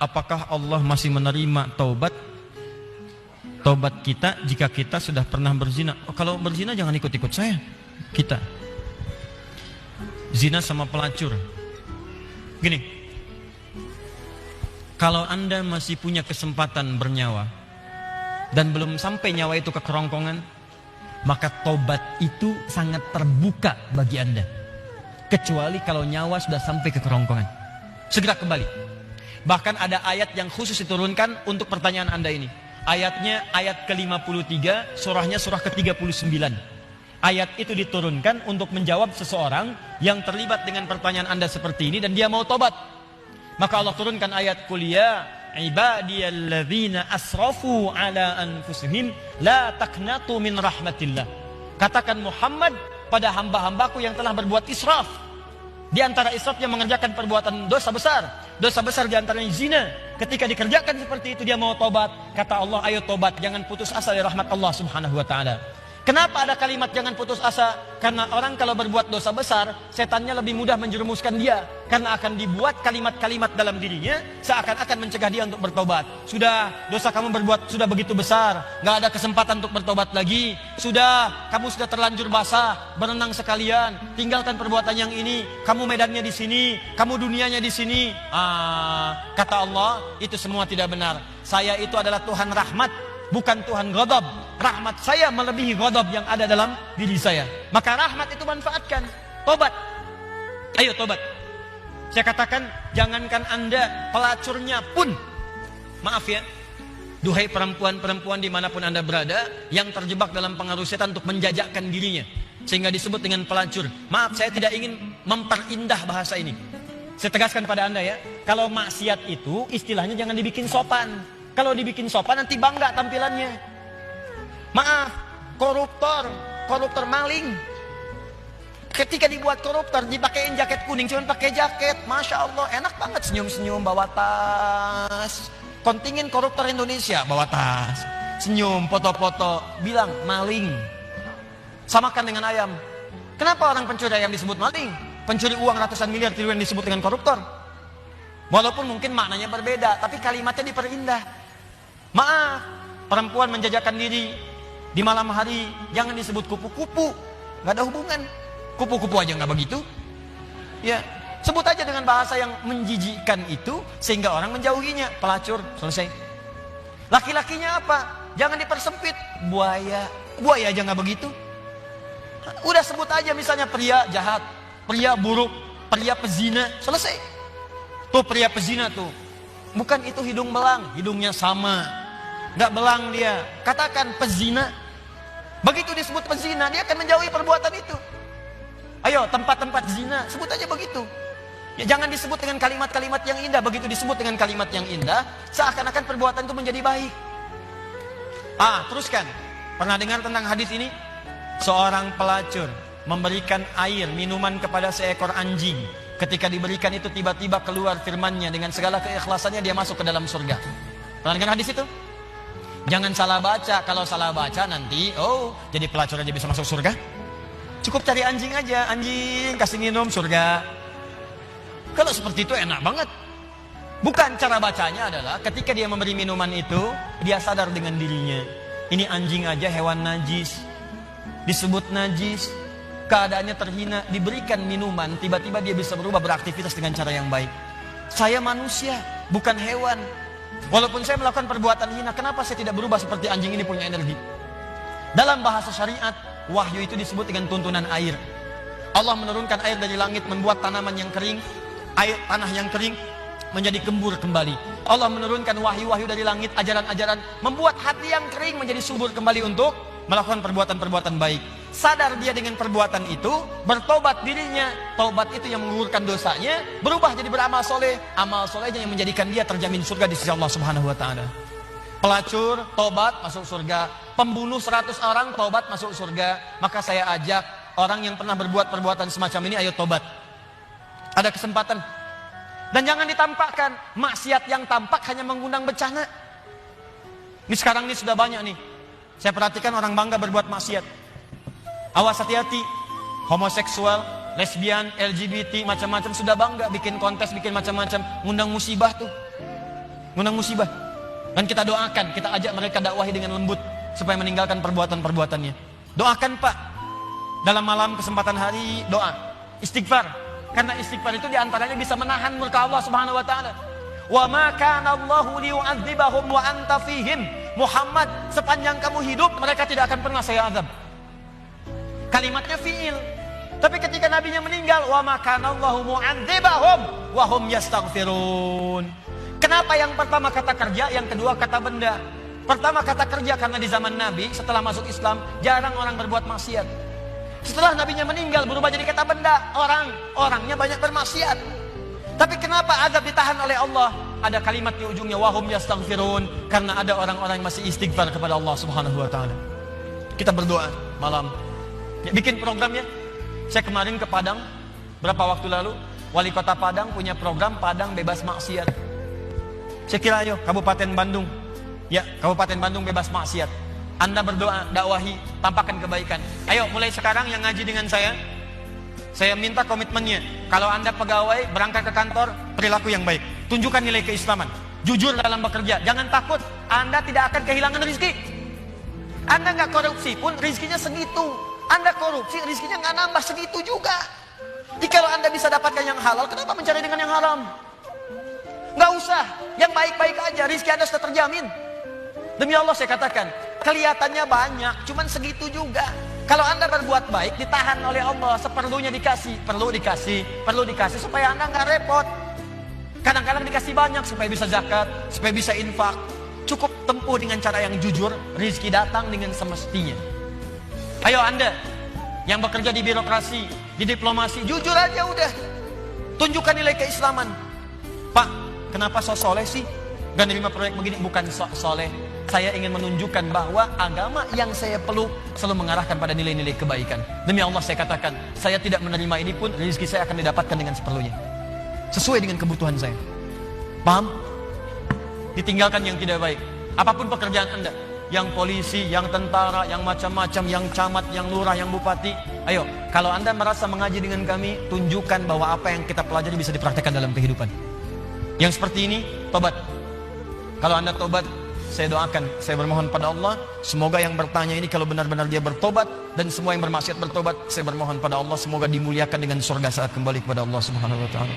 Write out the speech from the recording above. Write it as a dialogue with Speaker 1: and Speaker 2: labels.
Speaker 1: apakah Allah masih menerima taubat kita jika kita sudah pernah berzina? Oh, kalau berzina jangan ikut-ikut saya. Kita zina sama pelacur. Gini, kalau Anda masih punya kesempatan bernyawa dan belum sampai nyawa itu ke kerongkongan, maka tobat itu sangat terbuka bagi Anda. Kecuali kalau nyawa sudah sampai ke kerongkongan, segera kembali. Bahkan ada ayat yang khusus diturunkan untuk pertanyaan Anda ini. Ayatnya ayat ke-53, surahnya surah ke-39. Ayat itu diturunkan untuk menjawab seseorang yang terlibat dengan pertanyaan Anda seperti ini dan dia mau tobat. Maka Allah turunkan ayat kuliah, ibadiyalladzina asrafu ala anfusihim la taqnatu min rahmatillah. Katakan Muhammad pada hamba-hambaku yang telah berbuat israf. Di antara israfnya mengerjakan perbuatan dosa besar. Dosa besar di antaranya zina. Ketika dikerjakan seperti itu dia mau tobat. Kata Allah, ayo tobat, jangan putus asa dari rahmat Allah Subhanahu wa taala. Kenapa ada kalimat jangan putus asa? Karena orang kalau berbuat dosa besar, setannya lebih mudah menjerumuskan dia. Karena akan dibuat kalimat-kalimat dalam dirinya seakan-akan mencegah dia untuk bertobat. Sudah, dosa kamu berbuat sudah begitu besar, gak ada kesempatan untuk bertobat lagi. Sudah, kamu sudah terlanjur basah, berenang sekalian, tinggalkan perbuatan yang ini. Kamu medannya di sini, kamu dunianya di sini. Kata Allah, itu semua tidak benar. Saya itu adalah Tuhan rahmat, bukan Tuhan ghadab. Rahmat saya melebihi ghadab yang ada dalam diri saya. Maka rahmat itu manfaatkan. Tobat. Ayo tobat. Saya katakan, jangankan Anda, pelacurnya pun. Maaf ya, duhai perempuan-perempuan dimanapun Anda berada, yang terjebak dalam pengaruh setan untuk menjajakkan dirinya, sehingga disebut dengan pelacur. Maaf, saya tidak ingin memperindah bahasa ini. Saya tegaskan pada Anda ya, kalau maksiat itu istilahnya jangan dibikin sopan. Kalau dibikin sopan nanti bangga tampilannya. Maaf, koruptor maling. Ketika dibuat koruptor, dipakein jaket kuning, cuma pakai jaket. Masya Allah, enak banget senyum-senyum bawa tas. Kontingen koruptor Indonesia bawa tas, senyum, foto-foto, bilang maling. Samakan dengan ayam. Kenapa orang pencuri ayam disebut maling? Pencuri uang ratusan miliar triliun disebut dengan koruptor. Walaupun mungkin maknanya berbeda, tapi kalimatnya diperindah. Maaf, perempuan menjajakan diri di malam hari jangan disebut kupu-kupu, nggak ada hubungan. Kupu-kupu aja nggak begitu. Ya, sebut aja dengan bahasa yang menjijikkan itu sehingga orang menjauhinya. Pelacur, selesai. Laki-lakinya apa? Jangan dipersempit. Buaya aja nggak begitu. Udah sebut aja misalnya pria jahat, pria buruk, pria pezina, selesai. Tuh pria pezina tuh, bukan itu hidung belang, hidungnya sama, nggak belang dia. Katakan pezina. Begitu disebut pezina, dia akan menjauhi perbuatan itu. Ayo tempat-tempat zina, sebut aja begitu. Ya, jangan disebut dengan kalimat-kalimat yang indah. Begitu disebut dengan kalimat yang indah, seakan-akan perbuatan itu menjadi baik. Teruskan. Pernah dengar tentang hadis ini? Seorang pelacur memberikan air, minuman kepada seekor anjing. Ketika diberikan itu tiba-tiba keluar firman-Nya dengan segala keikhlasannya dia masuk ke dalam surga. Pernah dengar hadis itu? Jangan salah baca. Kalau salah baca nanti, jadi pelacur aja bisa masuk surga. Cukup cari anjing aja, anjing kasih minum surga. Kalau seperti itu enak banget. Bukan, cara bacanya adalah ketika dia memberi minuman itu, dia sadar dengan dirinya. Ini anjing aja hewan najis, disebut najis, keadaannya terhina, diberikan minuman, tiba-tiba dia bisa berubah beraktivitas dengan cara yang baik. Saya manusia, bukan hewan. Walaupun saya melakukan perbuatan hina, kenapa saya tidak berubah seperti anjing ini punya energi? Dalam bahasa syariat, wahyu itu disebut dengan tuntunan air. Allah menurunkan air dari langit, membuat tanaman yang kering, tanah yang kering menjadi gembur kembali. Allah menurunkan wahyu-wahyu dari langit, ajaran-ajaran, membuat hati yang kering menjadi subur kembali untuk melakukan perbuatan-perbuatan baik. Sadar dia dengan perbuatan itu, bertobat dirinya. Tobat itu yang menggugurkan dosanya, berubah jadi beramal soleh. Amal solehnya yang menjadikan dia terjamin surga di sisi Allah Subhanahu wa taala. Pelacur, tobat, masuk surga. Pembunuh 100 orang, tobat, masuk surga. Maka saya ajak orang yang pernah berbuat perbuatan semacam ini, ayo tobat. Ada kesempatan. Dan jangan ditampakkan. Maksiat yang tampak hanya mengundang bencana. Ini sekarang ini sudah banyak nih. Saya perhatikan orang bangga berbuat maksiat. Awas hati-hati. Homoseksual, lesbian, LGBT, macam-macam sudah bangga. Bikin kontes, bikin macam-macam. Ngundang musibah tuh. ngundang musibah. Dan kita doakan, kita ajak mereka dakwahi dengan lembut supaya meninggalkan perbuatan-perbuatannya. Doakan Pak, dalam malam kesempatan hari doa, istighfar. Karena istighfar itu diantaranya bisa menahan murka Allah Subhanahu Wa Taala. Wa ma kana Allahu liyu'adzibahum wa anta fihim. Muhammad, sepanjang kamu hidup mereka tidak akan pernah saya azab. Kalimatnya fiil. Tapi ketika nabinya meninggal, wa ma kana Allahu mu'adzibahum wa hum yastaghfirun. Kenapa yang pertama kata kerja, yang kedua kata benda? Pertama kata kerja karena di zaman Nabi setelah masuk Islam jarang orang berbuat maksiat. Setelah nabinya meninggal berubah jadi kata benda, orangnya banyak bermaksiat. Tapi kenapa azab ditahan oleh Allah? Ada kalimat di ujungnya wahum yastaghfirun, karena ada orang-orang yang masih istighfar kepada Allah Subhanahu Wa Taala. Kita berdoa malam. Ya, bikin programnya. Saya kemarin ke Padang berapa waktu lalu, wali kota Padang punya program Padang bebas maksiat. Saya kira ayo Kabupaten Bandung, ya Kabupaten Bandung bebas maksiat. Anda berdoa, dakwahi, tampakkan kebaikan. Ayo mulai sekarang yang ngaji dengan saya minta komitmennya. Kalau Anda pegawai berangkat ke kantor, perilaku yang baik, tunjukkan nilai keislaman, jujur dalam bekerja, jangan takut. Anda tidak akan kehilangan rezeki. Anda nggak korupsi pun rezekinya segitu. Anda korupsi rezekinya nggak nambah segitu juga. Jadi kalau Anda bisa dapatkan yang halal, kenapa mencari dengan yang haram? Nggak usah, yang baik-baik aja, rezeki Anda sudah terjamin. Demi Allah saya katakan, kelihatannya banyak, cuman segitu juga. Kalau Anda berbuat baik, ditahan oleh Allah, seperlunya dikasih, perlu dikasih supaya Anda nggak repot. Kadang-kadang dikasih banyak supaya bisa zakat, supaya bisa infak. Cukup tempuh dengan cara yang jujur, rezeki datang dengan semestinya. Ayo Anda yang bekerja di birokrasi, di diplomasi, jujur aja udah. Tunjukkan nilai keislaman. Pak, kenapa so soleh sih? Gak nerima proyek begini, bukan soleh. Saya ingin menunjukkan bahwa agama yang saya peluk selalu mengarahkan pada nilai-nilai kebaikan. Demi Allah saya katakan, saya tidak menerima ini pun rezeki saya akan didapatkan dengan seperlunya, sesuai dengan kebutuhan saya. Paham? Ditinggalkan yang tidak baik. Apapun pekerjaan Anda, yang polisi, yang tentara, yang macam-macam, yang camat, yang lurah, yang bupati. Ayo, kalau Anda merasa mengaji dengan kami, tunjukkan bahwa apa yang kita pelajari bisa dipraktekkan dalam kehidupan. Yang seperti ini, tobat. Kalau Anda tobat, saya doakan, saya bermohon pada Allah, semoga yang bertanya ini kalau benar-benar dia bertobat, dan semua yang bermaksiat bertobat, saya bermohon pada Allah semoga dimuliakan dengan surga saat kembali kepada Allah Subhanahu Wa Taala.